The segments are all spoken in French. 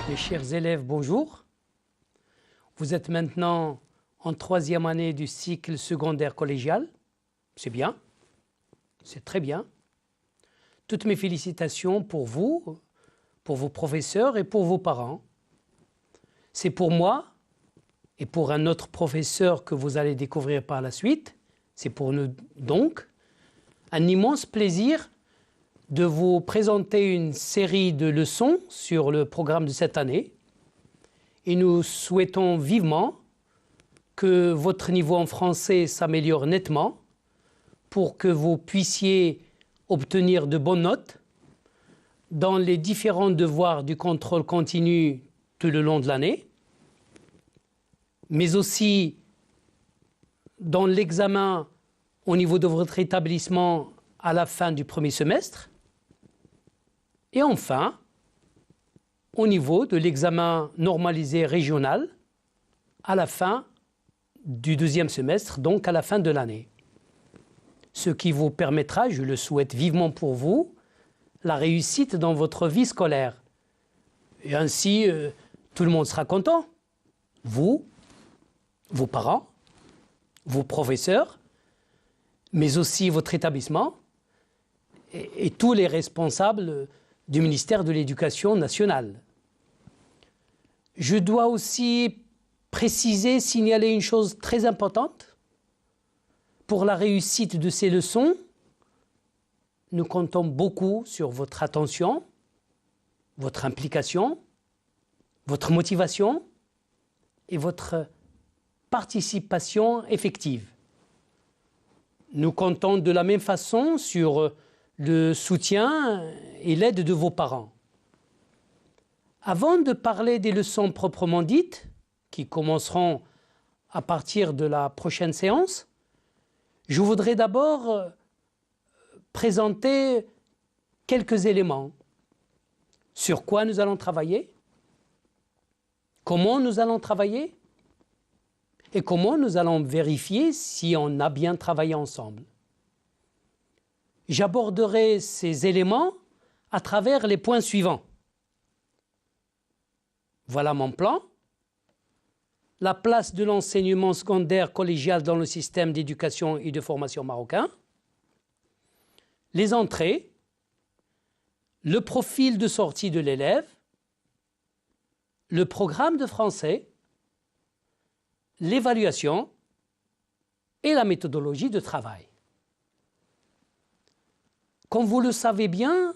Mes chers élèves, bonjour. Vous êtes maintenant en 3e année du cycle secondaire collégial. C'est bien, c'est très bien. Toutes mes félicitations pour vous, pour vos professeurs et pour vos parents. C'est pour moi et pour un autre professeur que vous allez découvrir par la suite. C'est pour nous donc un immense plaisir de vous présenter une série de leçons sur le programme de cette année. Et nous souhaitons vivement que votre niveau en français s'améliore nettement pour que vous puissiez obtenir de bonnes notes dans les différents devoirs du contrôle continu tout le long de l'année, mais aussi dans l'examen au niveau de votre établissement à la fin du premier semestre, et enfin, au niveau de l'examen normalisé régional à la fin du 2e semestre, donc à la fin de l'année. Ce qui vous permettra, je le souhaite vivement pour vous, la réussite dans votre vie scolaire. Et ainsi, tout le monde sera content. Vous, vos parents, vos professeurs, mais aussi votre établissement et tous les responsables du ministère de l'Éducation nationale. Je dois aussi préciser, signaler une chose très importante. Pour la réussite de ces leçons, nous comptons beaucoup sur votre attention, votre implication, votre motivation et votre participation effective. Nous comptons de la même façon sur le soutien et l'aide de vos parents. Avant de parler des leçons proprement dites, qui commenceront à partir de la prochaine séance, je voudrais d'abord présenter quelques éléments. Sur quoi nous allons travailler, comment nous allons travailler et comment nous allons vérifier si on a bien travaillé ensemble. J'aborderai ces éléments à travers les points suivants. Voilà mon plan. La place de l'enseignement secondaire collégial dans le système d'éducation et de formation marocain. Les entrées. Le profil de sortie de l'élève. Le programme de français. L'évaluation et la méthodologie de travail. Comme vous le savez bien,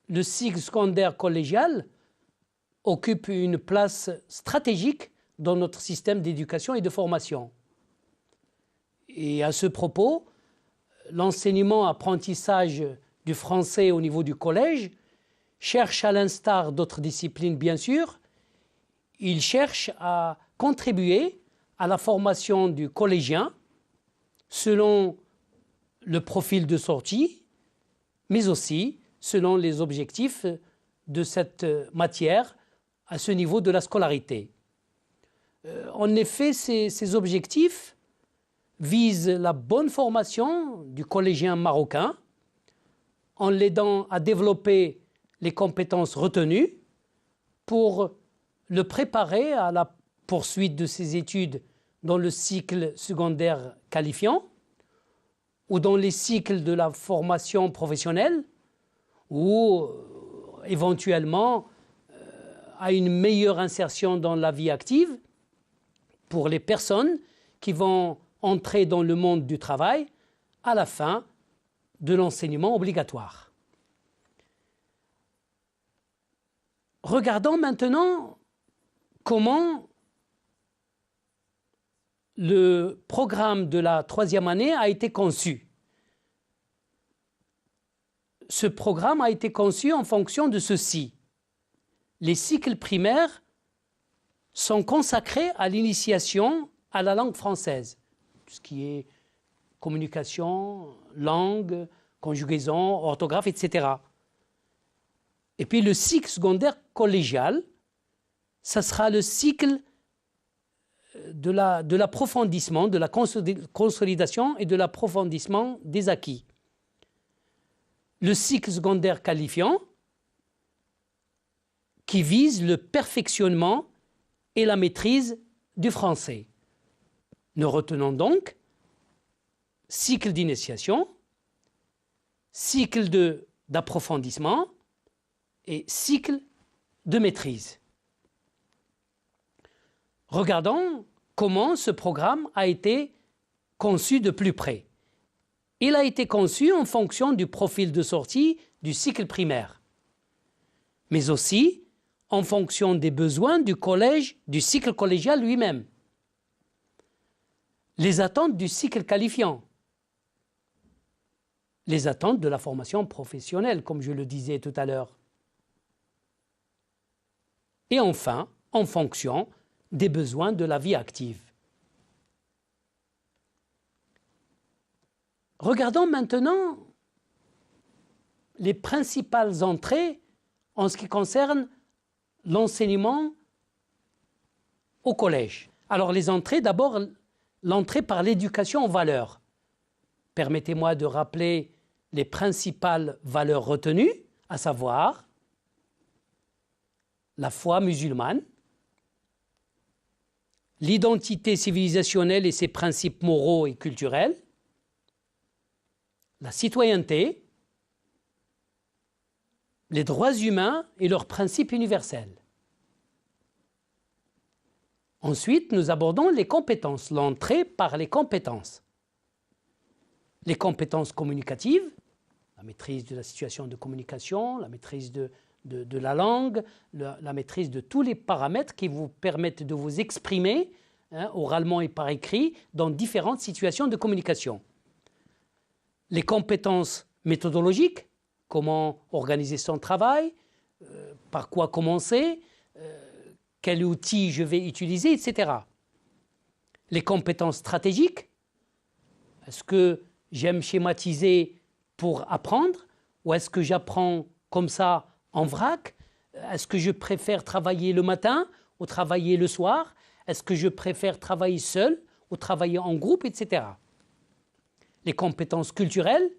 le cycle secondaire collégial occupe une place stratégique dans notre système d'éducation et de formation. Et à ce propos, l'enseignement-apprentissage du français au niveau du collège cherche, à l'instar d'autres disciplines bien sûr, il cherche à contribuer à la formation du collégien selon le profil de sortie, mais aussi selon les objectifs de cette matière à ce niveau de la scolarité. En effet, ces objectifs visent la bonne formation du collégien marocain en l'aidant à développer les compétences retenues pour le préparer à la poursuite de ses études dans le cycle secondaire qualifiant ou dans les cycles de la formation professionnelle ou éventuellement à une meilleure insertion dans la vie active pour les personnes qui vont entrer dans le monde du travail à la fin de l'enseignement obligatoire. Regardons maintenant comment le programme de la 3e année a été conçu. Ce programme a été conçu en fonction de ceci. Les cycles primaires sont consacrés à l'initiation à la langue française, tout ce qui est communication, langue, conjugaison, orthographe, etc. Et puis le cycle secondaire collégial, ça sera le cycle de l'approfondissement, de la consolidation et de l'approfondissement des acquis. Le cycle secondaire qualifiant qui vise le perfectionnement et la maîtrise du français. Nous retenons donc cycle d'initiation, cycle d'approfondissement et cycle de maîtrise. Regardons comment ce programme a été conçu de plus près. Il a été conçu en fonction du profil de sortie du cycle primaire, mais aussi en fonction des besoins du collège, du cycle collégial lui-même, les attentes du cycle qualifiant, les attentes de la formation professionnelle, comme je le disais tout à l'heure, et enfin, en fonction des besoins de la vie active. Regardons maintenant les principales entrées en ce qui concerne l'enseignement au collège. Alors les entrées, d'abord l'entrée par l'éducation aux valeurs. Permettez-moi de rappeler les principales valeurs retenues, à savoir la foi musulmane, l'identité civilisationnelle et ses principes moraux et culturels, la citoyenneté, les droits humains et leurs principes universels. Ensuite, nous abordons les compétences, l'entrée par les compétences. Les compétences communicatives, la maîtrise de la situation de communication, la maîtrise de la langue, la maîtrise de tous les paramètres qui vous permettent de vous exprimer, oralement et par écrit, dans différentes situations de communication. Les compétences méthodologiques, comment organiser son travail, par quoi commencer, quel outil je vais utiliser, etc. Les compétences stratégiques, est-ce que j'aime schématiser pour apprendre ou est-ce que j'apprends comme ça en vrac? Est-ce que je préfère travailler le matin ou travailler le soir? Est-ce que je préfère travailler seul ou travailler en groupe, etc. Les compétences culturelles,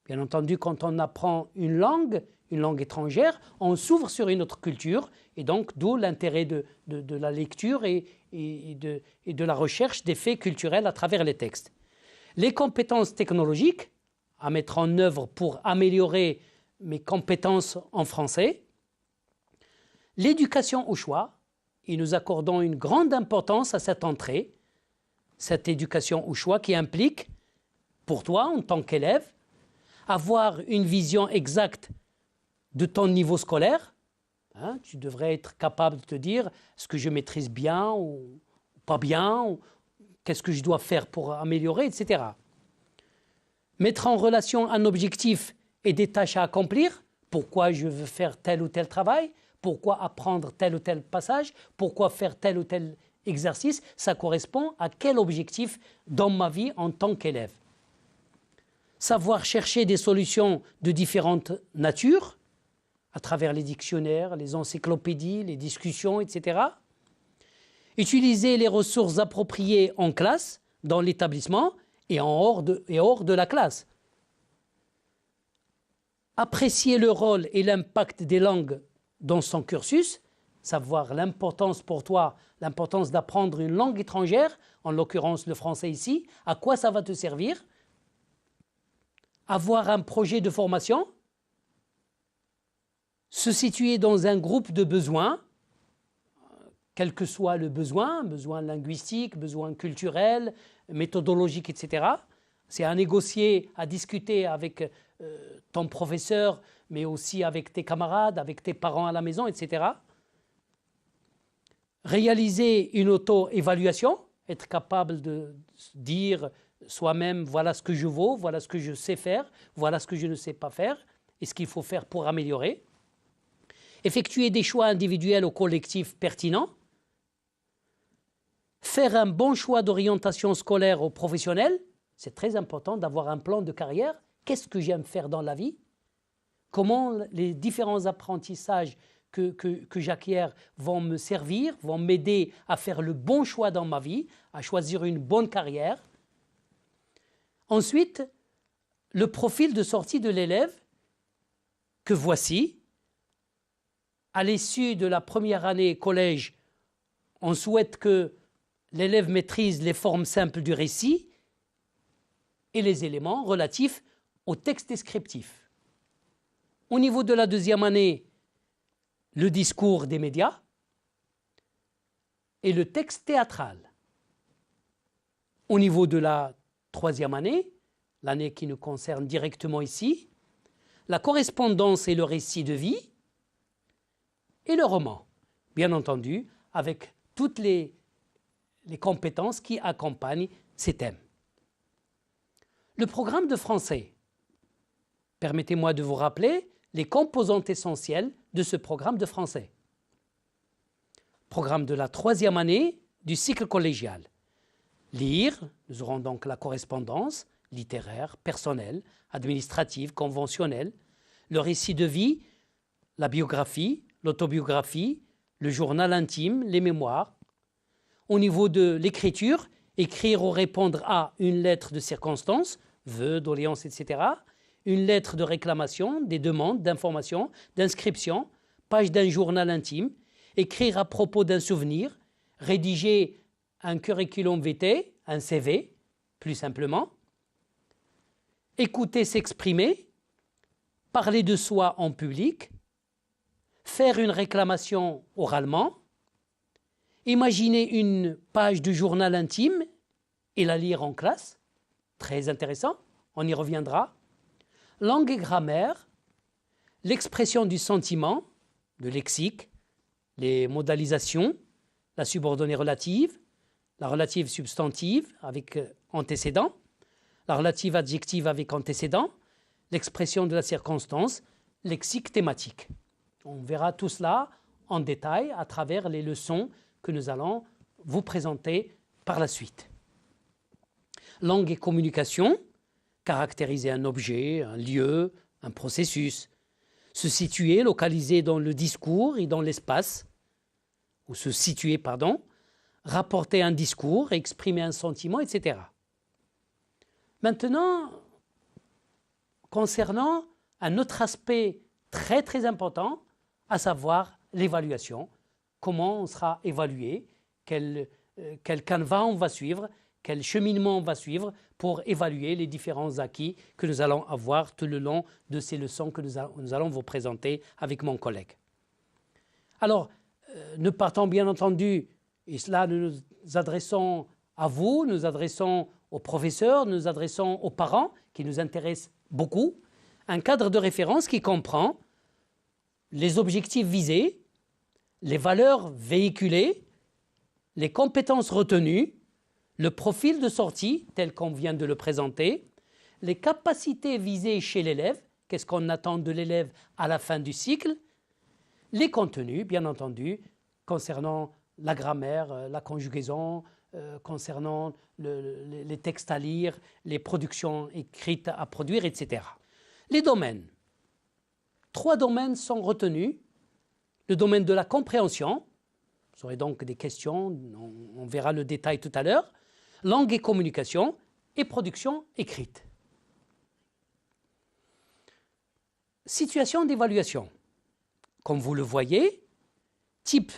bien entendu, quand on apprend une langue étrangère, on s'ouvre sur une autre culture, et donc d'où l'intérêt de la lecture et de la recherche des faits culturels à travers les textes. Les compétences technologiques, à mettre en œuvre pour améliorer mes compétences en français. L'éducation au choix, et nous accordons une grande importance à cette entrée, cette éducation au choix qui implique, pour toi en tant qu'élève, avoir une vision exacte de ton niveau scolaire. Tu devrais être capable de te dire, est-ce que je maîtrise bien ou pas bien, ou qu'est-ce que je dois faire pour améliorer, etc. Mettre en relation un objectif et des tâches à accomplir, pourquoi je veux faire tel ou tel travail, pourquoi apprendre tel ou tel passage, pourquoi faire tel ou tel exercice, ça correspond à quel objectif dans ma vie en tant qu'élève. Savoir chercher des solutions de différentes natures, à travers les dictionnaires, les encyclopédies, les discussions, etc. Utiliser les ressources appropriées en classe, dans l'établissement et hors de la classe. Apprécier le rôle et l'impact des langues dans son cursus, savoir l'importance pour toi, l'importance d'apprendre une langue étrangère, en l'occurrence le français ici, à quoi ça va te servir. Avoir un projet de formation, se situer dans un groupe de besoins, quel que soit le besoin, besoin linguistique, besoin culturel, méthodologique, etc. C'est à négocier, à discuter avec ton professeur, mais aussi avec tes camarades, avec tes parents à la maison, etc. Réaliser une auto-évaluation, être capable de dire soi-même, voilà ce que je vaux, voilà ce que je sais faire, voilà ce que je ne sais pas faire, et ce qu'il faut faire pour améliorer. Effectuer des choix individuels ou collectifs pertinents. Faire un bon choix d'orientation scolaire ou professionnelle. C'est très important d'avoir un plan de carrière. Qu'est-ce que j'aime faire dans la vie? Comment les différents apprentissages que j'acquiers vont me servir, vont m'aider à faire le bon choix dans ma vie, à choisir une bonne carrière. Ensuite, le profil de sortie de l'élève que voici, à l'issue de la première année collège, on souhaite que l'élève maîtrise les formes simples du récit et les éléments relatifs au texte descriptif. Au niveau de la deuxième année, le discours des médias et le texte théâtral. Au niveau de la troisième année, l'année qui nous concerne directement ici, la correspondance et le récit de vie et le roman, bien entendu, avec toutes les compétences qui accompagnent ces thèmes. Le programme de français, permettez-moi de vous rappeler les composantes essentielles de ce programme de français. Programme de la troisième année du cycle collégial. Lire, nous aurons donc la correspondance littéraire, personnelle, administrative, conventionnelle, le récit de vie, la biographie, l'autobiographie, le journal intime, les mémoires. Au niveau de l'écriture, écrire ou répondre à une lettre de circonstance, vœux, doléances, etc., une lettre de réclamation, des demandes d'information, d'inscription, page d'un journal intime, écrire à propos d'un souvenir, rédiger un curriculum vitae, un CV, plus simplement, écouter s'exprimer, parler de soi en public, faire une réclamation oralement, imaginer une page du journal intime et la lire en classe, très intéressant, on y reviendra. Langue et grammaire, l'expression du sentiment, le lexique, les modalisations, la subordonnée relative, la relative substantive avec antécédent, la relative adjective avec antécédent, l'expression de la circonstance, lexique thématique. On verra tout cela en détail à travers les leçons que nous allons vous présenter par la suite. Langue et communication, caractériser un objet, un lieu, un processus, se situer, localiser dans le discours et dans l'espace, ou se situer, pardon, rapporter un discours, exprimer un sentiment, etc. Maintenant, concernant un autre aspect très très important, à savoir l'évaluation, comment on sera évalué, quel canevas on va suivre, quel cheminement on va suivre pour évaluer les différents acquis que nous allons avoir tout le long de ces leçons que nous allons vous présenter avec mon collègue. Alors, nous partons bien entendu, et cela nous nous adressons à vous, nous adressons aux professeurs, nous adressons aux parents qui nous intéressent beaucoup, un cadre de référence qui comprend les objectifs visés, les valeurs véhiculées, les compétences retenues, le profil de sortie tel qu'on vient de le présenter, les capacités visées chez l'élève, qu'est-ce qu'on attend de l'élève à la fin du cycle, les contenus, bien entendu, concernant la grammaire, la conjugaison, concernant les textes à lire, les productions écrites à produire, etc. Les domaines. 3 domaines sont retenus. Le domaine de la compréhension, vous aurez donc des questions, on verra le détail tout à l'heure, langue et communication et production écrite. Situation d'évaluation. Comme vous le voyez, type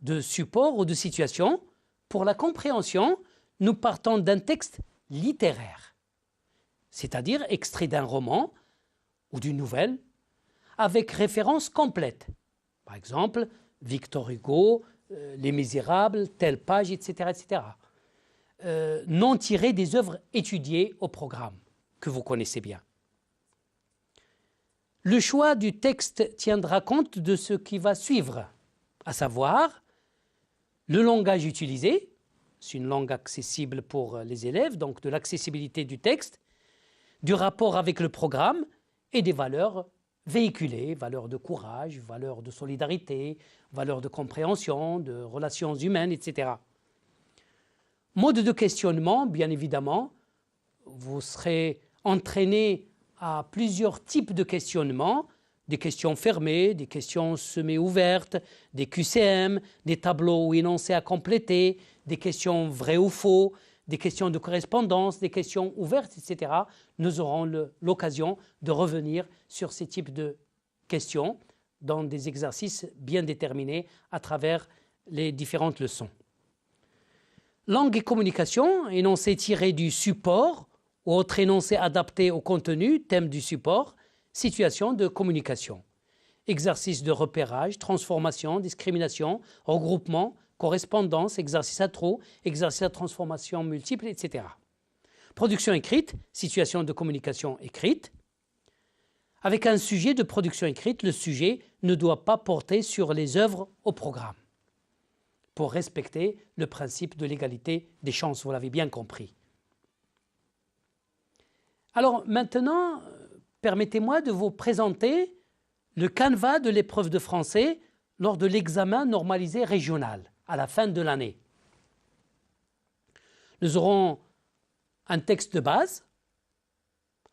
de support ou de situation. Pour la compréhension, nous partons d'un texte littéraire, c'est-à-dire extrait d'un roman ou d'une nouvelle, avec référence complète. Par exemple, Victor Hugo, Les Misérables, telle page, etc. etc. Non tiré des œuvres étudiées au programme, que vous connaissez bien. Le choix du texte tiendra compte de ce qui va suivre, à savoir le langage utilisé, c'est une langue accessible pour les élèves, donc de l'accessibilité du texte, du rapport avec le programme et des valeurs véhiculées, valeurs de courage, valeurs de solidarité, valeurs de compréhension, de relations humaines, etc. Mode de questionnement, bien évidemment, vous serez entraîné à plusieurs types de questionnements, des questions fermées, des questions semi-ouvertes, des QCM, des tableaux ou énoncés à compléter, des questions vraies ou faux, des questions de correspondance, des questions ouvertes, etc. Nous aurons l'occasion de revenir sur ces types de questions dans des exercices bien déterminés à travers les différentes leçons. Langue et communication, énoncé tiré du support ou autre énoncé adapté au contenu, thème du support, situation de communication. Exercice de repérage, transformation, discrimination, regroupement, correspondance, exercice à trop, exercice à transformation multiple, etc. Production écrite, situation de communication écrite. Avec un sujet de production écrite, le sujet ne doit pas porter sur les œuvres au programme, pour respecter le principe de l'égalité des chances, vous l'avez bien compris. Alors maintenant, permettez-moi de vous présenter le canevas de l'épreuve de français lors de l'examen normalisé régional à la fin de l'année. Nous aurons un texte de base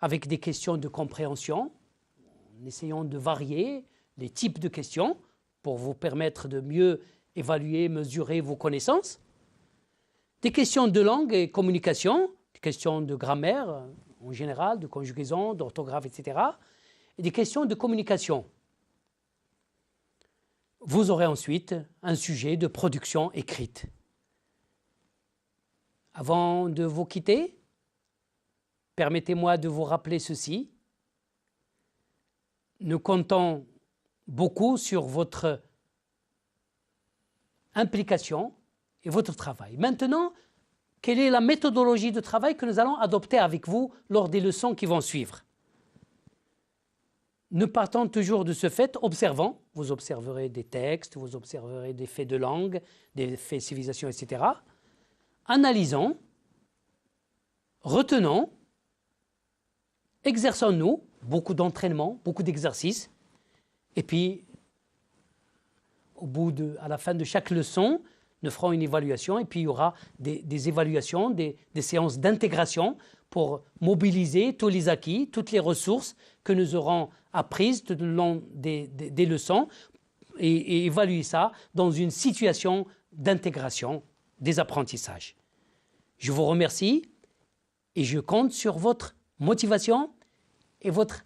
avec des questions de compréhension, en essayant de varier les types de questions pour vous permettre de mieux évaluer, mesurer vos connaissances. Des questions de langue et communication, des questions de grammaire en général, de conjugaison, d'orthographe, etc. Et des questions de communication. Vous aurez ensuite un sujet de production écrite. Avant de vous quitter, permettez-moi de vous rappeler ceci. Nous comptons beaucoup sur votre implication et votre travail. Maintenant, quelle est la méthodologie de travail que nous allons adopter avec vous lors des leçons qui vont suivre? Nous partons toujours de ce fait, observant. Vous observerez des textes, vous observerez des faits de langue, des faits de civilisation, etc. Analysons, retenons, exerçons-nous, beaucoup d'entraînement, beaucoup d'exercices, et puis, à la fin de chaque leçon, nous ferons une évaluation, et puis il y aura des évaluations, des séances d'intégration pour mobiliser tous les acquis, toutes les ressources que nous aurons apprises tout au long des leçons, et évaluer ça dans une situation d'intégration des apprentissages. Je vous remercie et je compte sur votre motivation et votre